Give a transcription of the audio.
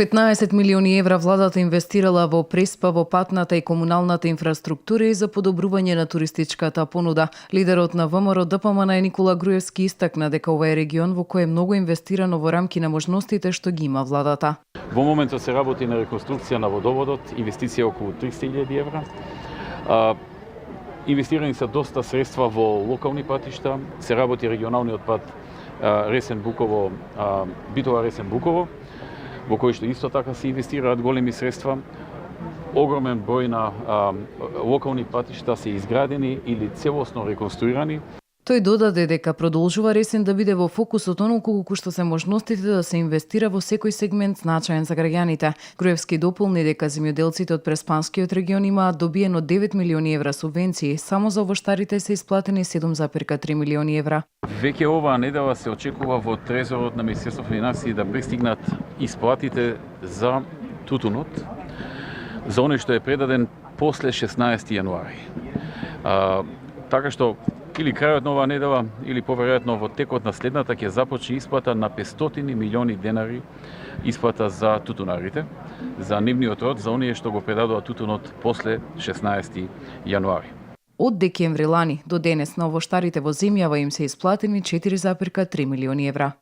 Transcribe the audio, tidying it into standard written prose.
15 милиони евра владата инвестирала во Преспа, во патната и комуналната инфраструктура и за подобрување на туристичката понуда. Лидерот на ВМРО ДПМН Никола Груевски истакна дека ова е регион во кој е многу инвестирано во рамки на можностите што ги има владата. Во моментот се работи на реконструкција на водоводот, инвестиција околу 300.000 евра. Инвестирани се доста средства во локални патишта, се работи регионалниот пат Ресен-Буково, Битола-Ресен-Буково, во кој што исто така се инвестираат големи средства. Огромен број на локални патишта се изградени или целосно реконструирани. Тој додаде дека продолжува Ресен да биде во фокусот онолку што се можностите да се инвестира во секој сегмент значаен за граѓаните. Груевски дополни дека земјоделците од Преспанскиот регион имаат добиено 9 милиони евра субвенции, само за овоштарите се исплатени 7,3 милиони евра. Веќе оваа недела се очекува во трезорот на Министерството финансии да пристигнат исплатите за тутунот, за оној што е предаден после 16 јануари. Така што или крајот на оваа недела, или поверојатно во текот на следната ќе започне исплата на 500 милиони денари исплата за тутунарите, за нивниот род, за оние што го предадоа тутунот после 16 јануари. Од декември лани до денес на овоштарите во земјава им се исплатени 4,3 милиони евра.